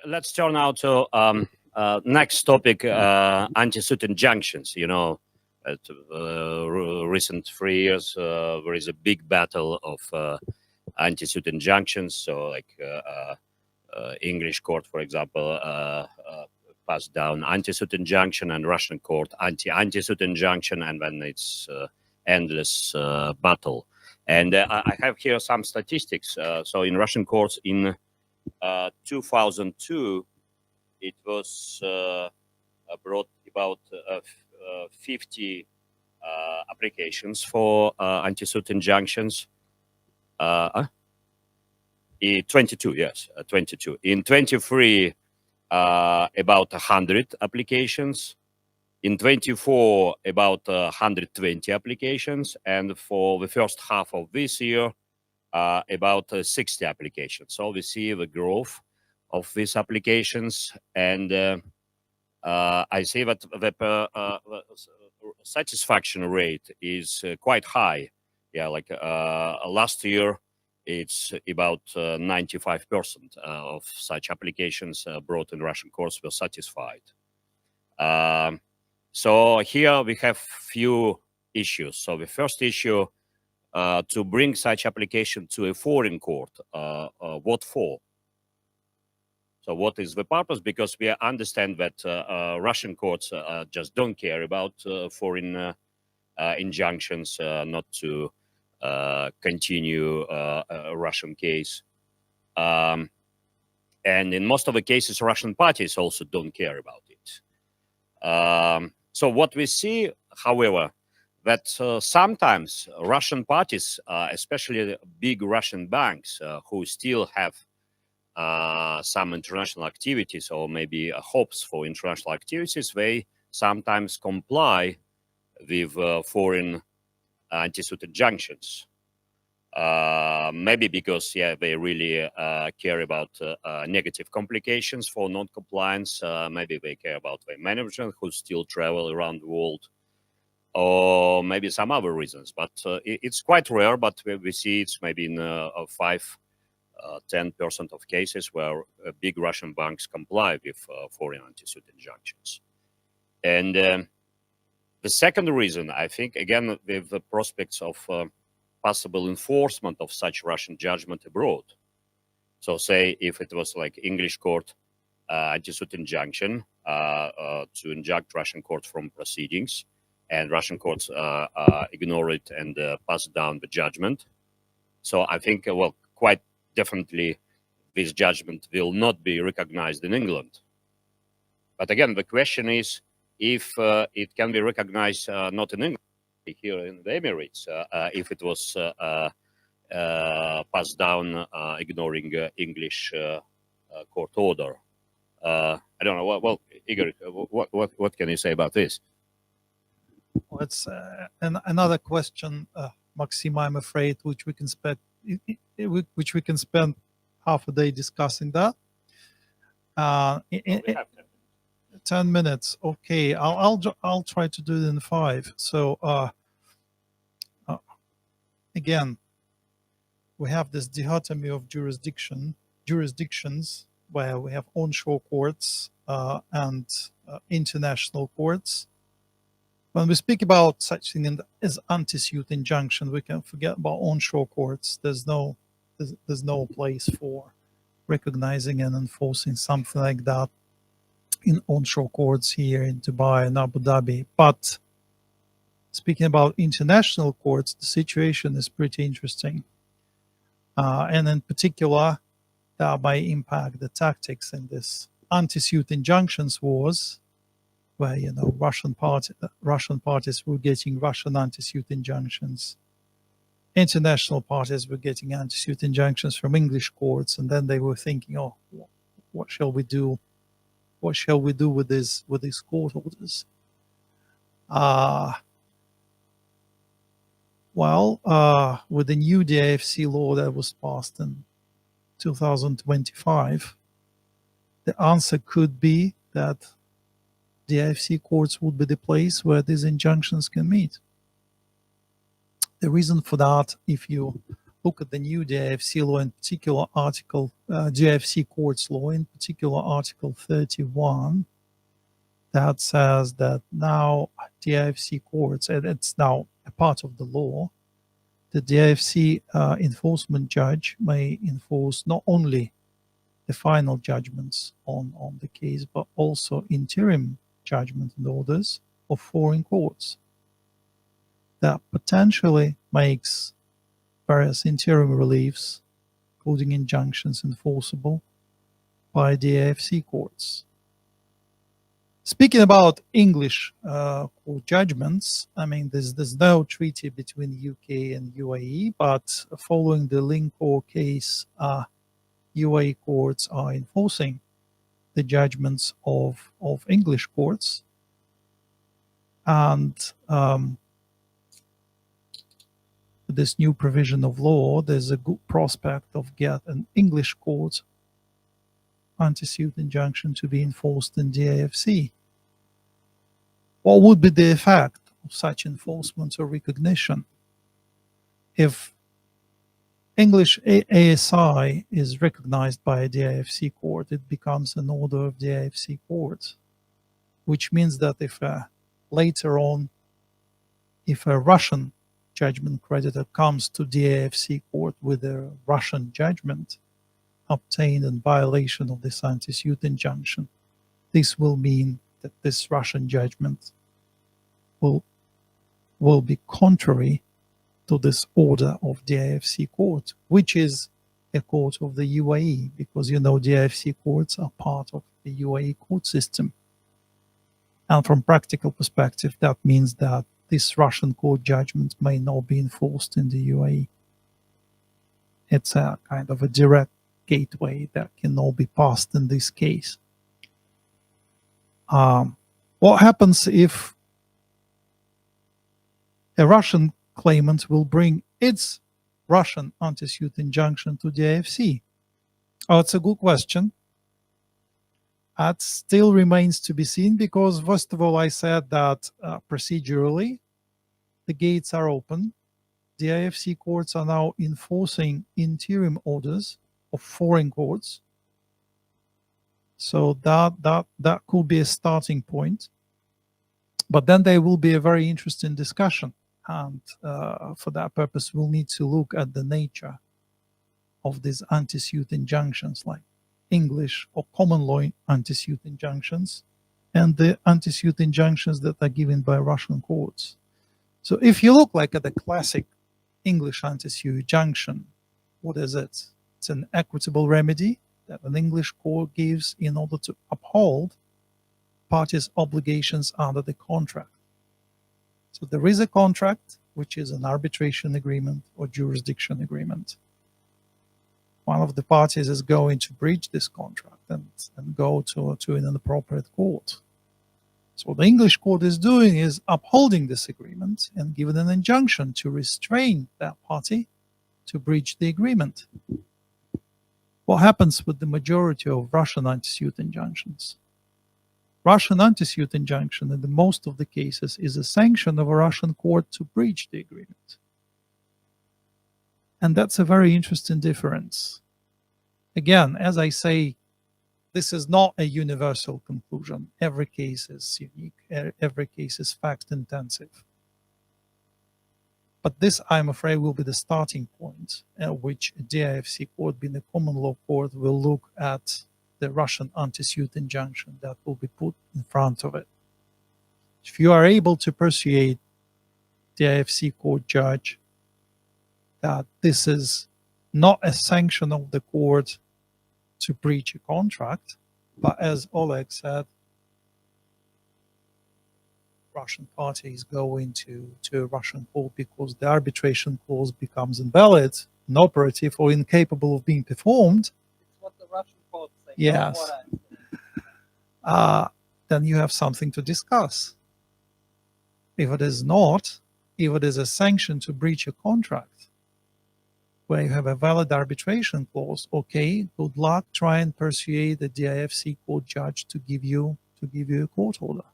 Let's turn now to next topic, anti-suit injunctions. You know, at recent 3 years, there is a big battle of anti-suit injunctions. So, like English court, for example, passed down anti-suit injunction, and Russian court anti-suit injunction, and then it's endless battle. And I have here some statistics. So, in Russian courts in 2002, it was brought about 50 applications for anti-suit injunctions. 22, yes, 22. In 23, about 100 applications. In 24, about 120 applications. And for the first half of this year, about 60 applications. So we see the growth of these applications, and I see that the satisfaction rate is quite high. Yeah, like last year, it's about 95% of such applications brought in Russian courts were satisfied. So here we have few issues. So the first issue, to bring such application to a foreign court, what for? So what is the purpose? Because we understand that Russian courts just don't care about foreign injunctions not to continue a Russian case. And in most of the cases, Russian parties also don't care about it. So what we see, however, that sometimes Russian parties, especially big Russian banks who still have some international activities or maybe hopes for international activities, they sometimes comply with foreign anti-suit injunctions. Maybe because, yeah, they really care about negative complications for non-compliance. Maybe they care about their management who still travel around the world, or maybe some other reasons. But it's quite rare, but we see it's maybe in 5-10% of cases where big Russian banks comply with foreign anti-suit injunctions. And the second reason, I think, again, with the prospects of possible enforcement of such Russian judgment abroad. So say if it was like English court anti-suit injunction to injunct Russian court from proceedings, and Russian courts ignore it and pass down the judgment. So I think, well, quite definitely this judgment will not be recognized in England. But again, the question is if it can be recognized not in England, here in the Emirates, if it was passed down ignoring English court order. I don't know. Well, Igor, what can you say about this? Well, it's another question, Maxim, I'm afraid, which we can spend half a day discussing that. 10 minutes. Okay, I'll try to do it in 5. So again, we have this dichotomy of jurisdictions where we have onshore courts and international courts. When we speak about such thing as anti-suit injunction, we can forget about onshore courts. There's no place for recognizing and enforcing something like that in onshore courts here in Dubai and Abu Dhabi. But speaking about international courts, the situation is pretty interesting. And in particular, that may impact the tactics in this anti-suit injunctions wars, where, you know, Russian parties were getting Russian anti-suit injunctions. International parties were getting anti-suit injunctions from English courts, and then they were thinking, oh, what shall we do? What shall we do with these court orders? With the new DIFC law that was passed in 2025, the answer could be that DIFC courts would be the place where these injunctions can meet. The reason for that, if you look at the new DIFC law, in particular article, DIFC courts law, in particular Article 31, that says that now DIFC courts, and it's now a part of the law, the DIFC enforcement judge may enforce not only the final judgments on the case, but also interim judgment and orders of foreign courts. That potentially makes various interim reliefs, including injunctions, enforceable by DIFC courts. Speaking about English court judgments, I mean, there's no treaty between the UK and UAE, but following the Lincor case, UAE courts are enforcing the judgments of English courts. And this new provision of law, there's a good prospect of get an English court anti-suit injunction to be enforced in DIFC. What would be the effect of such enforcement or recognition? If English ASI is recognized by a DIFC court, it becomes an order of DIFC court, which means that if later on, if a Russian judgment creditor comes to DIFC court with a Russian judgment obtained in violation of this anti-suit injunction, this will mean that this Russian judgment will be contrary to this order of DIFC court, which is a court of the UAE, because you know DIFC courts are part of the UAE court system. And from practical perspective, that means that this Russian court judgment may not be enforced in the UAE. It's a kind of a direct gateway that cannot be passed in this case. What happens if a Russian claimant will bring its Russian anti-suit injunction to DIFC? Oh, it's a good question. That still remains to be seen, because first of all, I said that procedurally, the gates are open. DIFC courts are now enforcing interim orders of foreign courts. So that could be a starting point. But then there will be a very interesting discussion. And for that purpose, we'll need to look at the nature of these anti-suit injunctions, like English or common law anti-suit injunctions, and the anti-suit injunctions that are given by Russian courts. So if you look like at the classic English anti-suit injunction, what is it? It's an equitable remedy that an English court gives in order to uphold parties' obligations under the contract. So there is a contract, which is an arbitration agreement or jurisdiction agreement. One of the parties is going to breach this contract and go to an inappropriate court. So what the English court is doing is upholding this agreement and giving an injunction to restrain that party to breach the agreement. What happens with the majority of Russian anti-suit injunctions? Russian anti-suit injunction in the most of the cases is a sanction of a Russian court to breach the agreement. And that's a very interesting difference. Again, as I say, this is not a universal conclusion. Every case is unique. Every case is fact-intensive. But this, I'm afraid, will be the starting point at which a DIFC court, being a common law court, will look at the Russian anti-suit injunction that will be put in front of it. If you are able to persuade the DIFC court judge that this is not a sanction of the court to breach a contract, but as Oleg said, Russian party is going to a Russian court because the arbitration clause becomes invalid, inoperative, or incapable of being performed. It's what the Russian court say. Yes. Then you have something to discuss. If it is not, if it is a sanction to breach a contract, where you have a valid arbitration clause, okay, good luck. Try and persuade the DIFC court judge to give you a court order.